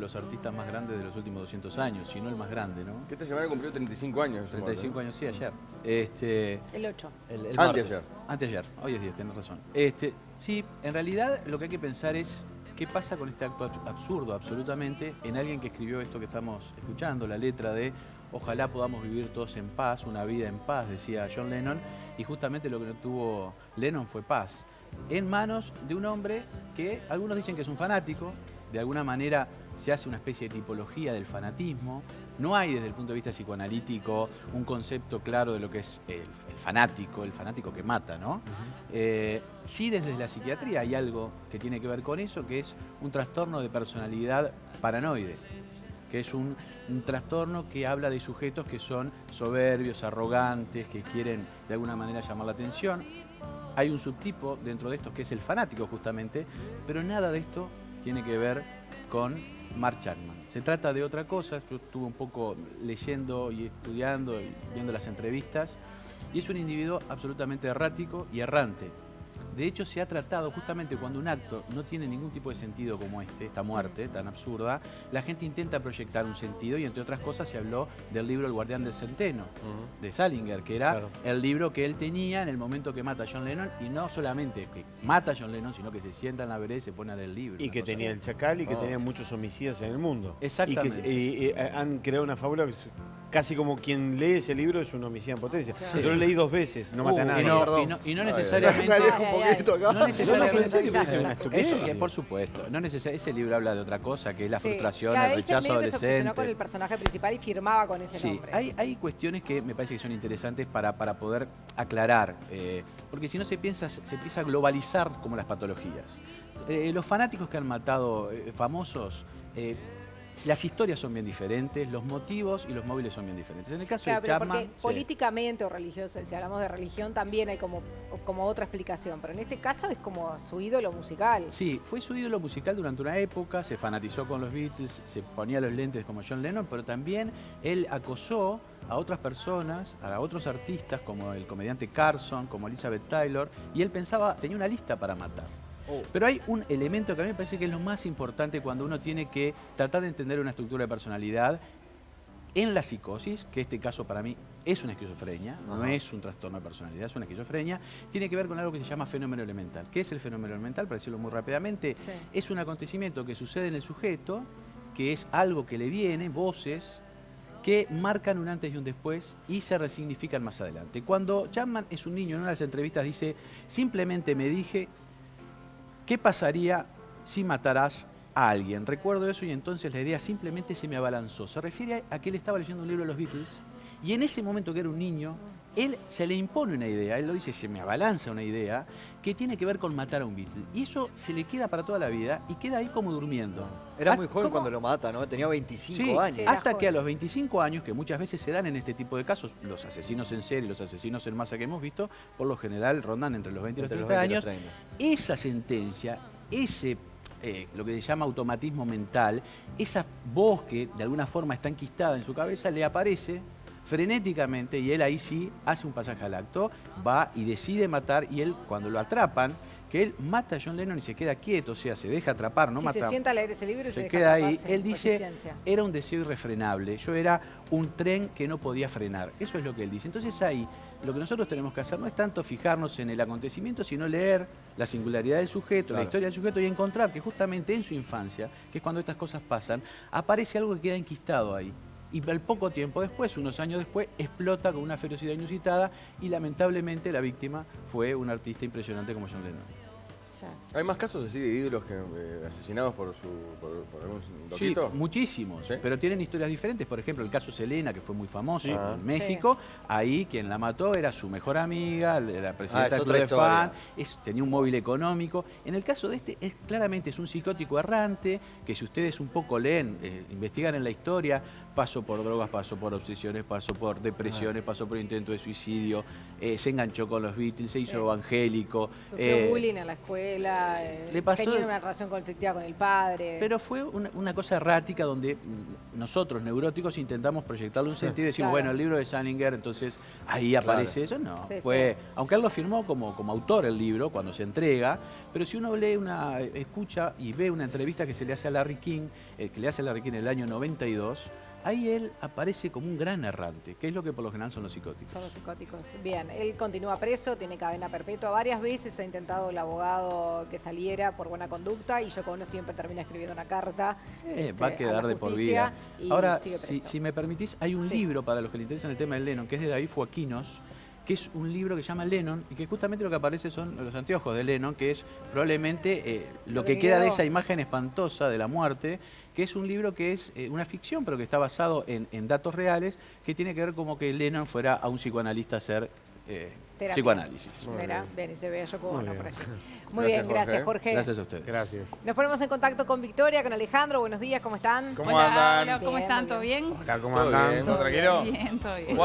los artistas más grandes de los últimos 200 años, si no el más grande, ¿no? Que esta semana cumplió 35 años. 35 años, sí, ayer. El 8. El Anteayer. Anteayer, hoy es 10, tenés razón. Sí, en realidad lo que hay que pensar es qué pasa con este acto absurdo, absolutamente, en alguien que escribió esto que estamos escuchando, la letra de ojalá podamos vivir todos en paz, una vida en paz, decía John Lennon, y justamente lo que no tuvo Lennon fue paz, en manos de un hombre que algunos dicen que es un fanático, de alguna manera se hace una especie de tipología del fanatismo. No hay desde el punto de vista psicoanalítico un concepto claro de lo que es el fanático que mata, ¿no? Sí, desde la psiquiatría hay algo que tiene que ver con eso, que es un trastorno de personalidad paranoide, que es un trastorno que habla de sujetos que son soberbios, arrogantes, que quieren de alguna manera llamar la atención. Hay un subtipo dentro de esto que es el fanático justamente, pero nada de esto tiene que ver con Mark Chapman. Se trata de otra cosa. Yo estuve un poco leyendo y estudiando y viendo las entrevistas, y es un individuo absolutamente errático y errante. De hecho, se ha tratado justamente cuando un acto no tiene ningún tipo de sentido como esta muerte tan absurda, la gente intenta proyectar un sentido, y entre otras cosas se habló del libro El guardián del centeno, de Salinger, que era el libro que él tenía en el momento que mata a John Lennon, y no solamente que mata a John Lennon, sino que se sienta en la vereda y se pone a leer el libro. Y que tenía el Chacal y que tenía muchos homicidas en el mundo. Exactamente. Y que han creado una fábula que casi como quien lee ese libro es un homicida en potencia. Sí. Yo lo leí 2 veces, no mata a nadie. Y no necesariamente... No necesariamente, por supuesto. No ese libro habla de otra cosa, que es la frustración, el rechazo adolescente. Se obsesionó con el personaje principal y firmaba con ese nombre. Hay cuestiones que me parece que son interesantes para poder aclarar, porque si no se empieza a globalizar como las patologías. Los fanáticos que han matado famosos, las historias son bien diferentes, los motivos y los móviles son bien diferentes. En el caso de Chapman... Porque políticamente o religioso, si hablamos de religión, también hay como otra explicación. Pero en este caso es como su ídolo musical. Sí, fue su ídolo musical durante una época, se fanatizó con los Beatles, se ponía los lentes como John Lennon, pero también él acosó a otras personas, a otros artistas, como el comediante Carson, como Elizabeth Taylor, y él tenía una lista para matar. Pero hay un elemento que a mí me parece que es lo más importante cuando uno tiene que tratar de entender una estructura de personalidad en la psicosis, que este caso para mí es una esquizofrenia, no es un trastorno de personalidad, es una esquizofrenia, tiene que ver con algo que se llama fenómeno elemental. ¿Qué es el fenómeno elemental? Para decirlo muy rápidamente, es un acontecimiento que sucede en el sujeto, que es algo que le viene, voces, que marcan un antes y un después y se resignifican más adelante. Cuando Chapman es un niño, en una de las entrevistas dice, simplemente me dije, ¿qué pasaría si matarás a alguien? Recuerdo eso y entonces la idea simplemente se me abalanzó. Se refiere a que él estaba leyendo un libro de los Beatles y en ese momento que era un niño, él se le impone una idea, él lo dice, se me abalanza una idea que tiene que ver con matar a un Beatle. Y eso se le queda para toda la vida y queda ahí como durmiendo. Era muy joven cuando lo mata, ¿no? Tenía 25 años. Sí, hasta que a los 25 años, que muchas veces se dan en este tipo de casos, los asesinos en serie, los asesinos en masa que hemos visto, por lo general rondan entre los 20 y los 30 años. Esa sentencia, lo que se llama automatismo mental, esa voz que de alguna forma está enquistada en su cabeza, le aparece frenéticamente y él ahí sí hace un pasaje al acto, va y decide matar, y él cuando lo atrapan, que él mata a John Lennon y se queda quieto, o sea, se deja atrapar, no mata. Se sienta a leer ese libro y se queda ahí. Él dice, era un deseo irrefrenable, yo era un tren que no podía frenar. Eso es lo que él dice. Entonces ahí, lo que nosotros tenemos que hacer no es tanto fijarnos en el acontecimiento, sino leer la singularidad del sujeto, la historia del sujeto, y encontrar que justamente en su infancia, que es cuando estas cosas pasan, aparece algo que queda enquistado ahí. Y al poco tiempo después, unos años después, explota con una ferocidad inusitada y lamentablemente la víctima fue un artista impresionante como John Lennon. ¿Hay más casos así de ídolos que asesinados por algún loquito? Sí, muchísimos, pero tienen historias diferentes. Por ejemplo, el caso Selena, que fue muy famoso en México. Ahí quien la mató era su mejor amiga, la presidenta del Club de Fan, tenía un móvil económico. En el caso de este, claramente es un psicótico errante, que si ustedes un poco leen, investigan en la historia, pasó por drogas, pasó por obsesiones, pasó por depresiones, pasó por intento de suicidio, se enganchó con los Beatles, se hizo evangélico. Sufrió bullying en la escuela. Le pasó- tenía una relación conflictiva con el padre. Pero fue una cosa errática donde nosotros, neuróticos, intentamos proyectarle un sentido y decimos, Claro. bueno, el libro de Salinger, entonces ahí aparece eso. No, Sí, fue, sí. aunque él lo firmó como autor el libro cuando se entrega, pero si uno lee escucha y ve una entrevista que se le hace a Larry King, que le hace a Larry King en el año 92, ahí él aparece como un gran errante, que es lo que por lo general son los psicóticos. Son los psicóticos. Bien, él continúa preso, tiene cadena perpetua. Varias veces ha intentado el abogado que saliera por buena conducta y Yoko Ono siempre termina escribiendo una carta. Va a la quedar de por justicia vida. y Ahora, sigue preso. si me permitís, hay un Sí. libro para los que le interesan el tema de Lennon, que es de David Fuaquinos, que es un libro que se llama Lennon y que justamente lo que aparece son los anteojos de Lennon, que es probablemente lo que queda de esa imagen espantosa de la muerte, que es un libro que es una ficción, pero que está basado en datos reales, que tiene que ver como que Lennon fuera a un psicoanalista a hacer Terapia. psicoanálisis. Mira, bien, y se ve a Yoko Ono por allí. Muy Gracias, bien, gracias, Jorge. Gracias a ustedes. Gracias. Nos ponemos en contacto con Victoria, con Alejandro. Buenos días, ¿cómo están? ¿Cómo andan? Hola, ¿cómo Bien, están? muy ¿Todo bien? Acá, ¿cómo Todo andan? bien. ¿Todo tranquilo? Bien, todo bien. ¿Cuándo